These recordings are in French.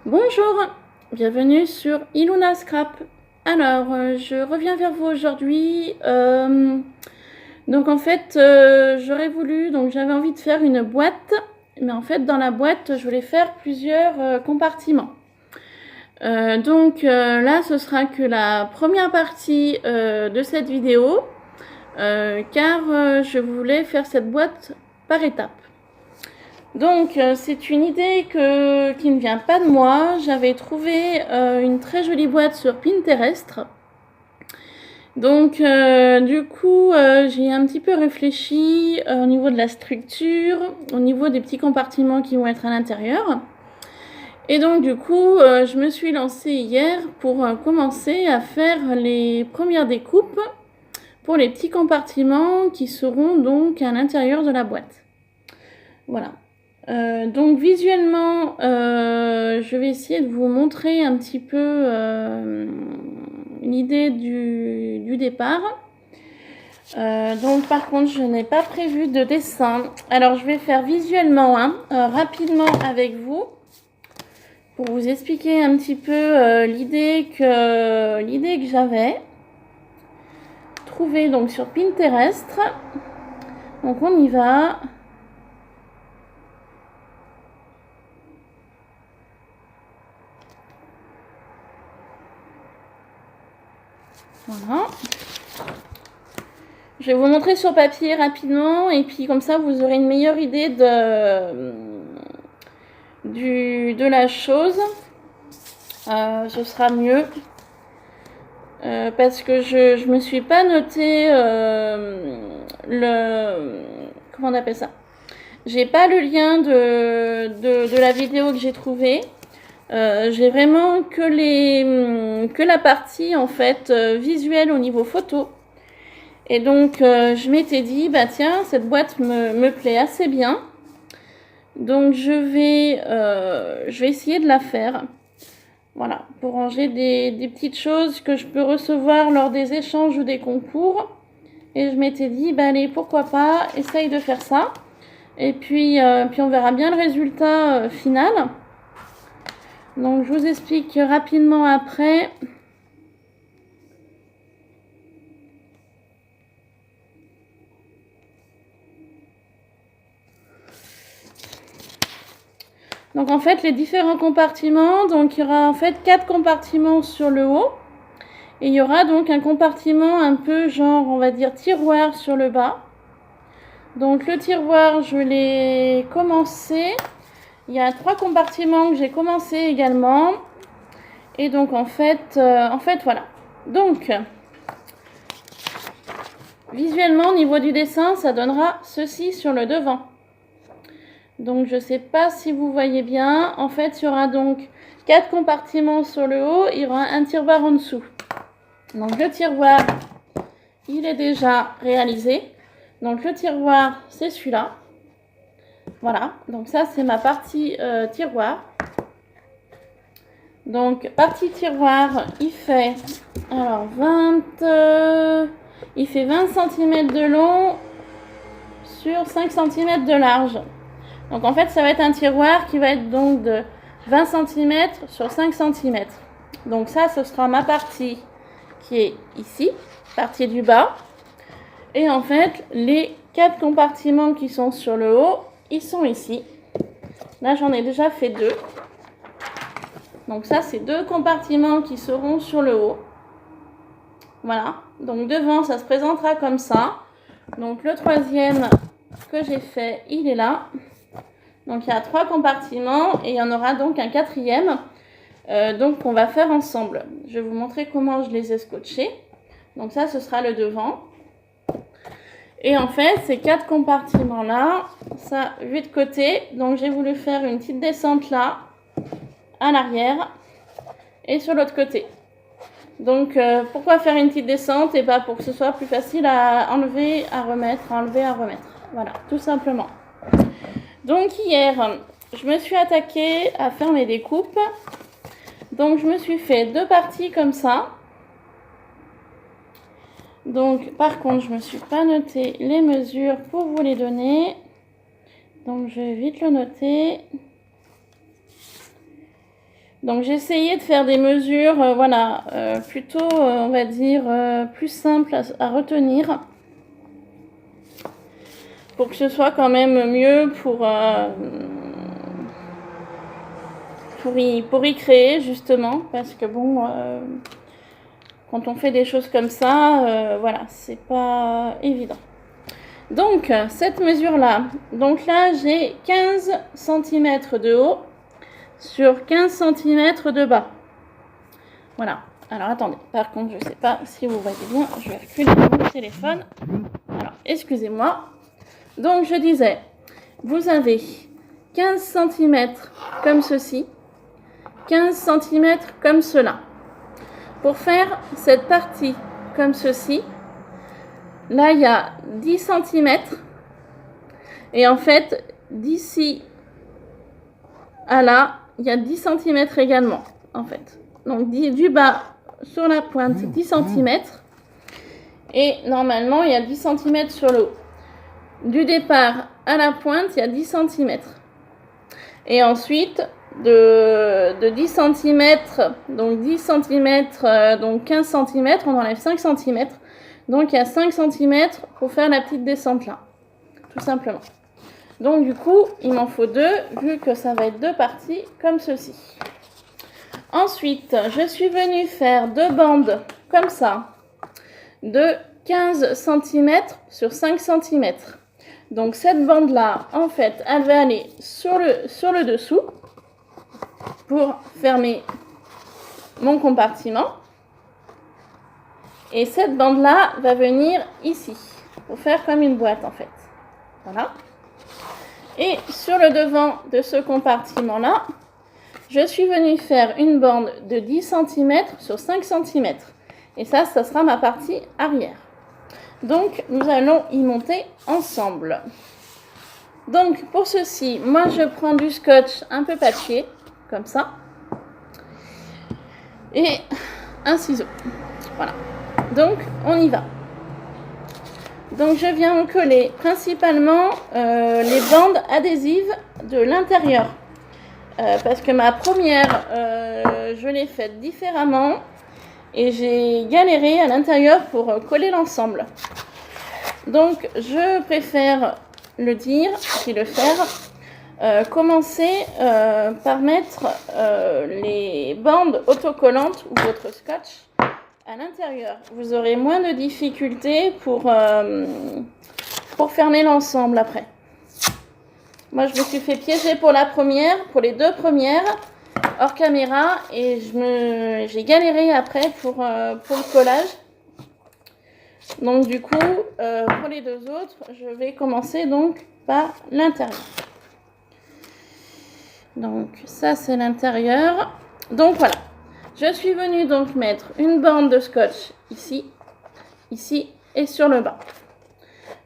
Bonjour, bienvenue sur Iluna Scrap. Alors, je reviens vers vous aujourd'hui. Donc en fait, j'avais envie de faire une boîte, mais en fait dans la boîte, je voulais faire plusieurs compartiments. Là, ce sera que la première partie de cette vidéo, car je voulais faire cette boîte par étapes. Donc, c'est une idée qui ne vient pas de moi. J'avais trouvé une très jolie boîte sur Pinterest. Donc, j'ai un petit peu réfléchi au niveau de la structure, au niveau des petits compartiments qui vont être à l'intérieur. Et donc, je me suis lancée hier pour commencer à faire les premières découpes pour les petits compartiments qui seront donc à l'intérieur de la boîte. Voilà. Donc visuellement, je vais essayer de vous montrer un petit peu une idée du départ. Donc par contre, je n'ai pas prévu de dessin. Alors je vais faire visuellement, rapidement avec vous, pour vous expliquer un petit peu l'idée que j'avais trouvée donc sur Pinterest. Donc on y va. Voilà. Je vais vous montrer sur papier rapidement et puis comme ça vous aurez une meilleure idée de la chose. Ce sera mieux parce que je me suis pas noté comment on appelle ça. J'ai pas le lien de la vidéo que j'ai trouvée. J'ai vraiment que la partie en fait visuelle au niveau photo. Et donc je m'étais dit bah tiens, cette boîte me plaît assez bien. Donc je vais essayer de la faire. Voilà, pour ranger des petites choses que je peux recevoir lors des échanges ou des concours. Et je m'étais dit bah allez, pourquoi pas, essaye de faire ça. Et puis on verra bien le résultat final. Donc je vous explique rapidement après. Donc en fait les différents compartiments, donc il y aura en fait 4 compartiments sur le haut. Et il y aura donc un compartiment un peu genre on va dire tiroir sur le bas. Donc le tiroir je l'ai commencé. Il y a 3 compartiments que j'ai commencé également. Et donc en fait voilà. Donc visuellement au niveau du dessin ça donnera ceci sur le devant. Donc je ne sais pas si vous voyez bien. En fait il y aura donc 4 compartiments sur le haut. Il y aura un tiroir en dessous. Donc le tiroir il est déjà réalisé. Donc le tiroir c'est celui-là. Voilà, donc ça c'est ma partie tiroir. Donc partie tiroir, il fait alors 20 cm de long sur 5 cm de large. Donc en fait ça va être un tiroir qui va être donc de 20 cm sur 5 cm. Donc ça ce sera ma partie qui est ici, partie du bas. Et en fait les 4 compartiments qui sont sur le haut, ils sont ici. Là j'en ai déjà fait 2. Donc ça c'est 2 compartiments qui seront sur le haut. Voilà, donc devant ça se présentera comme ça. Donc le troisième que j'ai fait, il est là. Donc il y a 3 compartiments et il y en aura donc un quatrième. Donc on va faire ensemble. Je vais vous montrer comment je les ai scotchés. Donc ça ce sera le devant. Et en fait ces 4 compartiments là, ça vu de côté. Donc j'ai voulu faire une petite descente là, à l'arrière et sur l'autre côté. Donc pourquoi faire une petite descente? Et pas pour que ce soit plus facile à enlever, à remettre, Voilà, tout simplement. Donc hier, je me suis attaquée à faire mes découpes. Donc je me suis fait 2 parties comme ça. Donc par contre, je me suis pas noté les mesures pour vous les donner. Donc je vais vite le noter. Donc j'ai essayé de faire des mesures, voilà, plutôt, on va dire, plus simples à retenir. Pour que ce soit quand même mieux pour y créer, justement. Parce que bon, quand on fait des choses comme ça, voilà, c'est pas évident. Donc, cette mesure-là, donc là, j'ai 15 cm de haut sur 15 cm de bas. Voilà. Alors, attendez. Par contre, je ne sais pas si vous voyez bien. Je vais reculer mon téléphone. Alors, excusez-moi. Donc, je disais, vous avez 15 cm comme ceci, 15 cm comme cela. Pour faire cette partie comme ceci, là, il y a 10 cm. Et en fait, d'ici à là, il y a 10 cm également, en fait. Donc, du bas sur la pointe, 10 cm. Et normalement, il y a 10 cm sur le haut. Du départ à la pointe, il y a 10 cm. Et ensuite, de 10 cm, donc 10 cm, donc 15 cm, on enlève 5 cm. Donc, il y a 5 cm pour faire la petite descente là, tout simplement. Donc, du coup, il m'en faut 2, vu que ça va être 2 parties comme ceci. Ensuite, je suis venue faire 2 bandes comme ça, de 15 cm sur 5 cm. Donc, cette bande-là, en fait, elle va aller sur le dessous pour fermer mon compartiment. Et cette bande-là va venir ici, pour faire comme une boîte, en fait. Voilà. Et sur le devant de ce compartiment-là, je suis venue faire une bande de 10 cm sur 5 cm. Et ça sera ma partie arrière. Donc, nous allons y monter ensemble. Donc, pour ceci, moi, je prends du scotch un peu patché, comme ça. Et un ciseau. Voilà. Donc, on y va. Donc, je viens en coller principalement les bandes adhésives de l'intérieur. Parce que ma première, je l'ai faite différemment. Et j'ai galéré à l'intérieur pour coller l'ensemble. Donc, je préfère le dire, puis le faire. Commencez par mettre les bandes autocollantes ou votre scotch à l'intérieur. Vous aurez moins de difficultés pour fermer l'ensemble après. Moi, je me suis fait piéger pour pour les 2 premières, hors caméra, et j'ai galéré après pour le collage. Donc du coup, pour les 2 autres, je vais commencer donc par l'intérieur. Donc ça, c'est l'intérieur. Donc voilà, je suis venue donc mettre une bande de scotch ici, ici et sur le bas.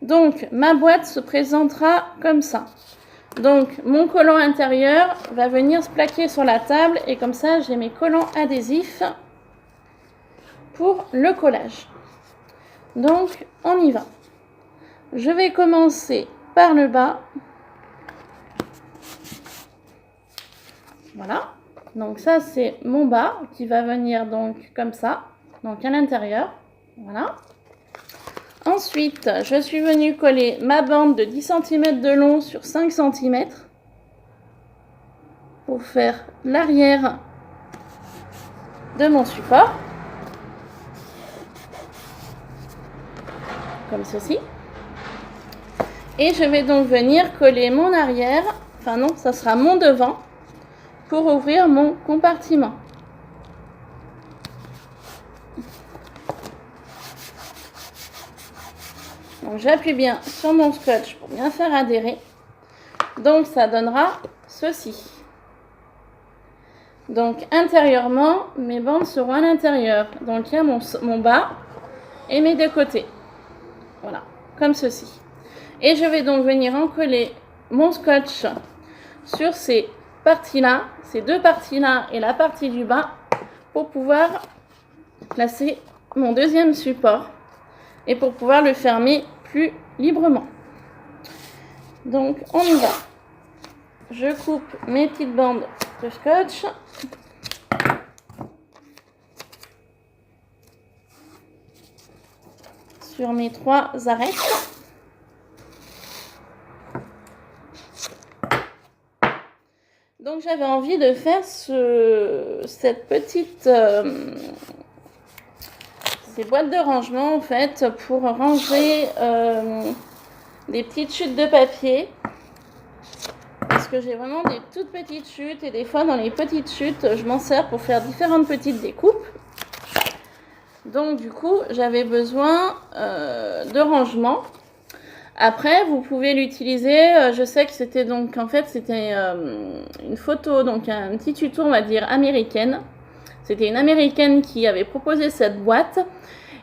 Donc ma boîte se présentera comme ça. Donc, mon collant intérieur va venir se plaquer sur la table et comme ça, j'ai mes collants adhésifs pour le collage. Donc, on y va. Je vais commencer par le bas. Voilà. Donc, ça, c'est mon bas qui va venir donc comme ça, donc à l'intérieur. Voilà. Ensuite, je suis venue coller ma bande de 10 cm de long sur 5 cm pour faire l'arrière de mon support, comme ceci. Et je vais donc venir coller mon arrière, enfin non, ça sera mon devant, pour ouvrir mon compartiment. Donc j'appuie bien sur mon scotch pour bien faire adhérer. Donc ça donnera ceci. Donc intérieurement, mes bandes seront à l'intérieur. Donc il y a mon bas et mes 2 côtés. Voilà, comme ceci. Et je vais donc venir encoller mon scotch sur ces parties-là, ces 2 parties-là et la partie du bas pour pouvoir placer mon deuxième support et pour pouvoir le fermer plus librement. Donc on y va. Je coupe mes petites bandes de scotch. sur mes 3 arêtes. Donc j'avais envie de faire cette petite... ces boîtes de rangement en fait pour ranger des petites chutes de papier. Parce que j'ai vraiment des toutes petites chutes et des fois dans les petites chutes, je m'en sers pour faire différentes petites découpes. Donc du coup, j'avais besoin de rangement. Après, vous pouvez l'utiliser. Je sais que c'était donc en fait c'était une photo, donc un petit tuto, on va dire américaine. C'était une américaine qui avait proposé cette boîte.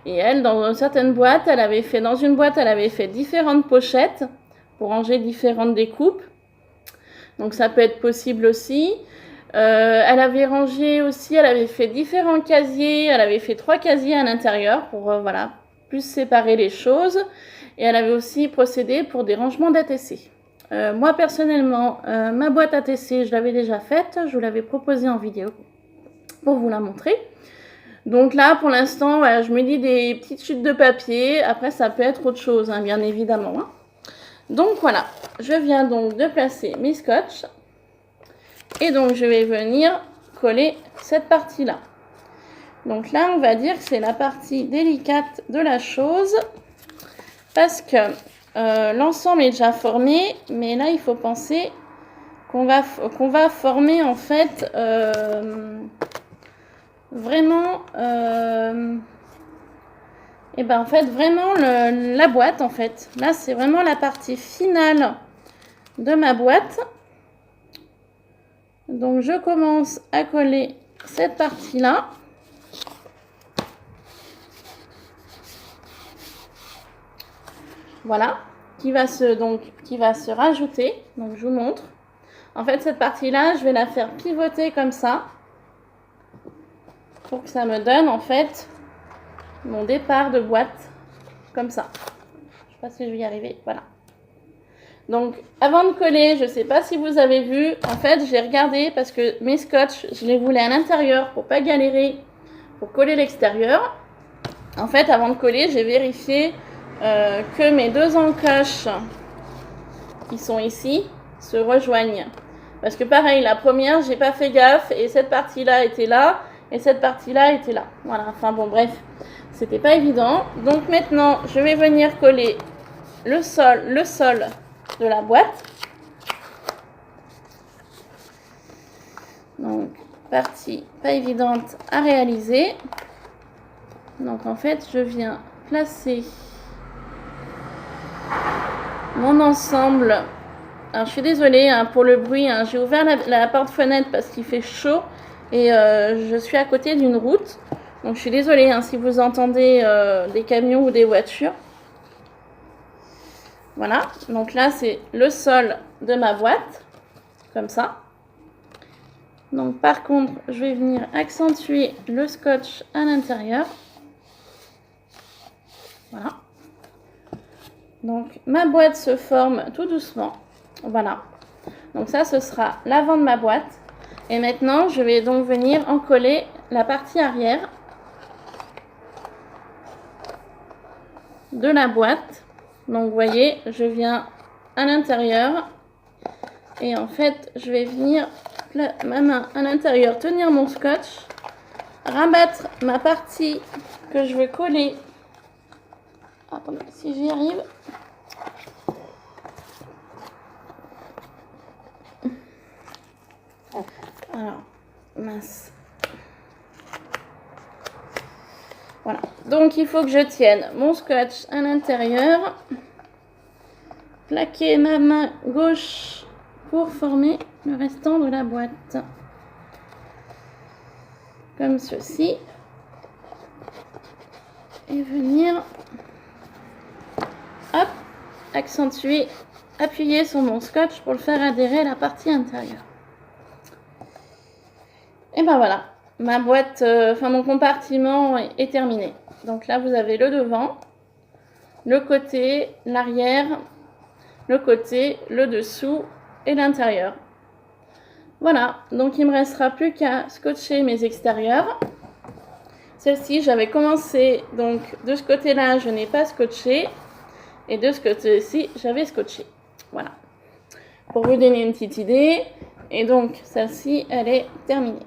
Et elle, dans certaines boîtes, dans une boîte, elle avait fait différentes pochettes pour ranger différentes découpes. Donc ça peut être possible aussi. Elle avait rangé aussi, elle avait fait différents casiers. Elle avait fait 3 casiers à l'intérieur pour voilà, plus séparer les choses. Et elle avait aussi procédé pour des rangements d'ATC. Moi personnellement, ma boîte ATC, je l'avais déjà faite. Je vous l'avais proposée en vidéo pour vous la montrer. Donc là, pour l'instant, voilà, je me dis des petites chutes de papier. Après, ça peut être autre chose, hein, bien évidemment. Hein. Donc voilà, je viens donc de placer mes scotch. Et donc, je vais venir coller cette partie-là. Donc là, on va dire que c'est la partie délicate de la chose. Parce que l'ensemble est déjà formé. Mais là, il faut penser qu'on va former en fait... vraiment et ben en fait vraiment la boîte en fait là c'est vraiment la partie finale de ma boîte. Donc je commence à coller cette partie là, voilà, qui va se rajouter. Donc je vous montre en fait cette partie là, je vais la faire pivoter comme ça pour que ça me donne en fait mon départ de boîte comme ça. Je sais pas si je vais y arriver, voilà. Donc avant de coller, je sais pas si vous avez vu, en fait j'ai regardé parce que mes scotch, je les voulais à l'intérieur pour pas galérer pour coller l'extérieur. En fait avant de coller, j'ai vérifié que mes 2 encoches qui sont ici se rejoignent. Parce que pareil, la première, j'ai pas fait gaffe et cette partie-là était là. Et cette partie-là était là. Voilà, enfin bon, bref, c'était pas évident. Donc maintenant, je vais venir coller le sol de la boîte. Donc, partie pas évidente à réaliser. Donc en fait, je viens placer mon ensemble. Alors je suis désolée hein, pour le bruit, hein. J'ai ouvert la porte-fenêtre parce qu'il fait chaud. Et je suis à côté d'une route. Donc je suis désolée hein, si vous entendez des camions ou des voitures. Voilà. Donc là c'est le sol de ma boîte. Comme ça. Donc par contre je vais venir accentuer le scotch à l'intérieur. Voilà. Donc ma boîte se forme tout doucement. Voilà. Donc ça ce sera l'avant de ma boîte. Et maintenant, je vais donc venir en coller la partie arrière de la boîte. Donc, vous voyez, je viens à l'intérieur. Et en fait, je vais venir, ma main à l'intérieur, tenir mon scotch, rabattre ma partie que je veux coller. Attendez, si j'y arrive. Alors, mince. Voilà. Donc, il faut que je tienne mon scotch à l'intérieur. Plaquer ma main gauche pour former le restant de la boîte. Comme ceci. Et venir, hop, accentuer, appuyer sur mon scotch pour le faire adhérer à la partie intérieure. Et ben voilà, ma boîte, mon compartiment est terminé. Donc là, vous avez le devant, le côté, l'arrière, le côté, le dessous et l'intérieur. Voilà, donc il ne me restera plus qu'à scotcher mes extérieurs. Celle-ci, j'avais commencé, donc de ce côté-là, je n'ai pas scotché. Et de ce côté-ci, j'avais scotché. Voilà. Pour vous donner une petite idée. Et donc, celle-ci, elle est terminée.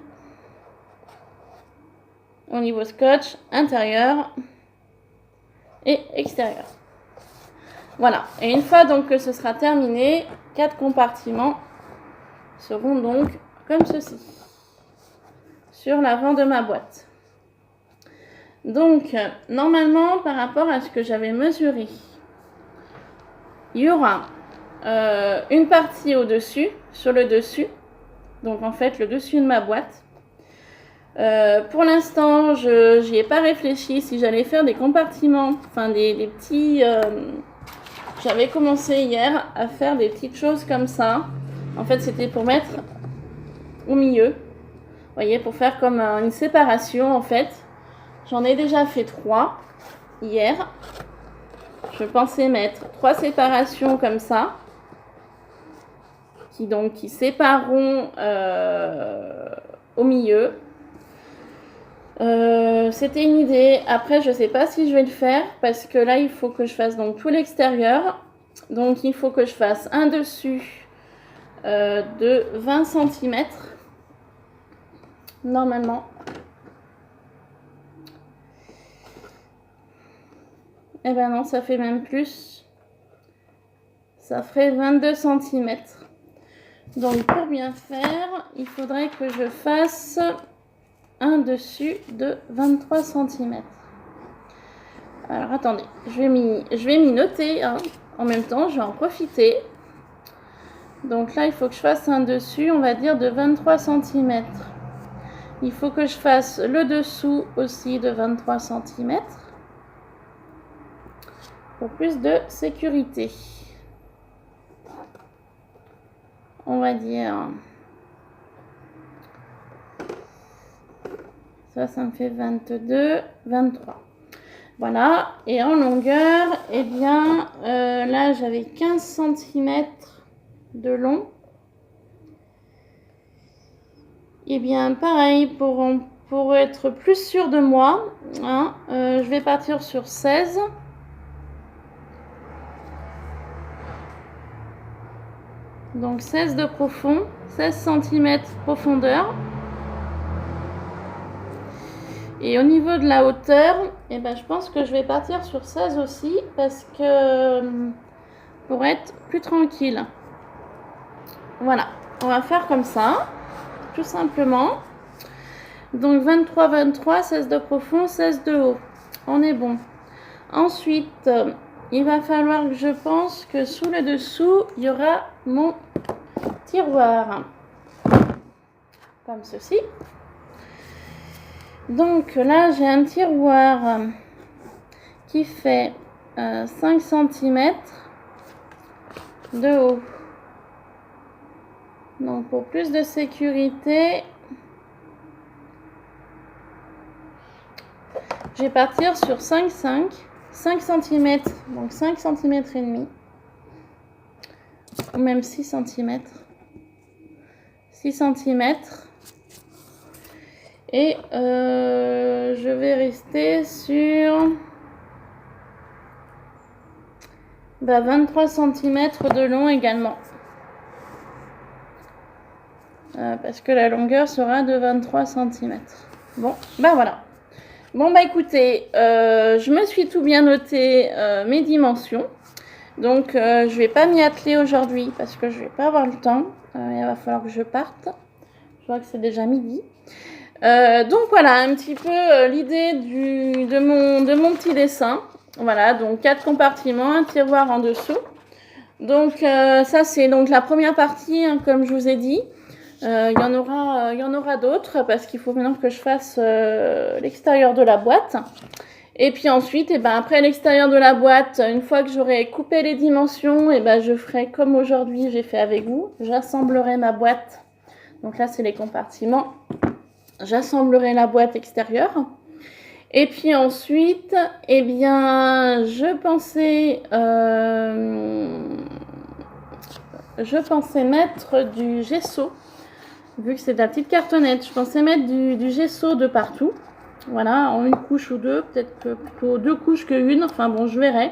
Au niveau scotch, intérieur et extérieur. Voilà. Et une fois donc que ce sera terminé, 4 compartiments seront donc comme ceci. Sur l'avant de ma boîte. Donc, normalement, par rapport à ce que j'avais mesuré, il y aura une partie au-dessus, sur le dessus. Donc, en fait, le dessus de ma boîte. Pour l'instant, je n'y ai pas réfléchi si j'allais faire des compartiments, enfin des petits... j'avais commencé hier à faire des petites choses comme ça. En fait, c'était pour mettre au milieu. Vous voyez, pour faire comme une séparation, en fait. J'en ai déjà fait 3 hier. Je pensais mettre 3 séparations comme ça. Qui sépareront au milieu. C'était une idée. Après, je ne sais pas si je vais le faire parce que là, il faut que je fasse donc tout l'extérieur. Donc, il faut que je fasse un dessus de 20 cm. Normalement. Eh ben non, ça fait même plus. Ça ferait 22 cm. Donc, pour bien faire, il faudrait que je fasse un dessus de 23 cm. Alors, attendez, je vais m'y noter. Hein. En même temps, je vais en profiter. Donc là, il faut que je fasse un dessus, on va dire, de 23 cm. Il faut que je fasse le dessous aussi de 23 cm. Pour plus de sécurité. On va dire... Ça me fait 22, 23. Voilà. Et en longueur, eh bien, là, j'avais 15 cm de long. Eh bien, pareil, pour être plus sûr de moi, hein, je vais partir sur 16. Donc 16 de profond, 16 cm profondeur. Et au niveau de la hauteur, eh ben, je pense que je vais partir sur 16 aussi parce que pour être plus tranquille. Voilà, on va faire comme ça, tout simplement. Donc 23, 23, 16 de profond, 16 de haut. On est bon. Ensuite, il va falloir que je pense que sous le dessous, il y aura mon tiroir. Comme ceci. Donc là, j'ai un tiroir qui fait 5 cm de haut. Donc pour plus de sécurité, je vais partir sur 5 cm, donc 5 cm et demi, ou même 6 cm. 6 cm. Et je vais rester sur 23 cm de long également. Parce que la longueur sera de 23 cm. Bon, ben voilà. Bon, bah écoutez, je me suis tout bien noté mes dimensions. Donc, je vais pas m'y atteler aujourd'hui parce que je vais pas avoir le temps. Il va falloir que je parte. Je vois que c'est déjà midi. Donc voilà un petit peu l'idée de mon petit dessin. Voilà, donc 4 compartiments, un tiroir en dessous. Donc ça c'est donc la première partie, hein, comme je vous ai dit. Il y en aura d'autres parce qu'il faut maintenant que je fasse l'extérieur de la boîte. Et puis ensuite, après l'extérieur de la boîte, une fois que j'aurai coupé les dimensions, je ferai comme aujourd'hui j'ai fait avec vous. J'assemblerai ma boîte. Donc là c'est les compartiments. J'assemblerai la boîte extérieure. Et puis ensuite, je pensais mettre du gesso. Vu que c'est de la petite cartonnette, je pensais mettre du gesso de partout. Voilà, en une couche ou deux, peut-être que plutôt 2 couches que une. Enfin bon, je verrai.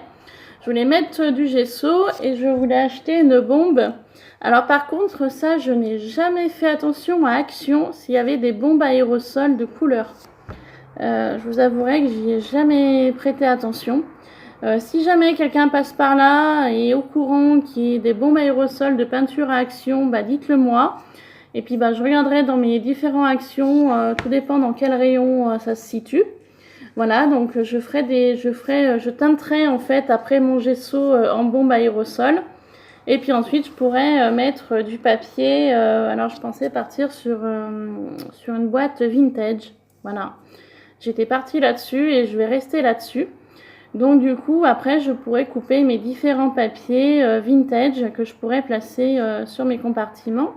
Je voulais mettre du gesso et je voulais acheter une bombe. Alors par contre, ça, je n'ai jamais fait attention à Action s'il y avait des bombes aérosols de couleur. Je vous avouerai que j'y ai jamais prêté attention. Si jamais quelqu'un passe par là et est au courant qu'il y ait des bombes aérosols de peinture à Action, bah dites-le moi. Et puis bah, je regarderai dans mes différents Actions, tout dépend dans quel rayon ça se situe. Voilà, donc je teinterai en fait après mon gesso en bombe aérosol. Et puis ensuite je pourrais mettre du papier. Alors je pensais partir sur une boîte vintage. Voilà, j'étais partie là-dessus et je vais rester là-dessus. Donc du coup après je pourrais couper mes différents papiers vintage que je pourrais placer sur mes compartiments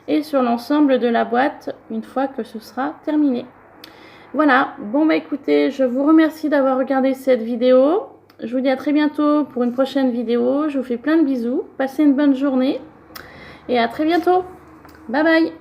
et sur l'ensemble de la boîte une fois que ce sera terminé. Voilà, bon bah écoutez, je vous remercie d'avoir regardé cette vidéo. Je vous dis à très bientôt pour une prochaine vidéo. Je vous fais plein de bisous. Passez une bonne journée et à très bientôt. Bye bye.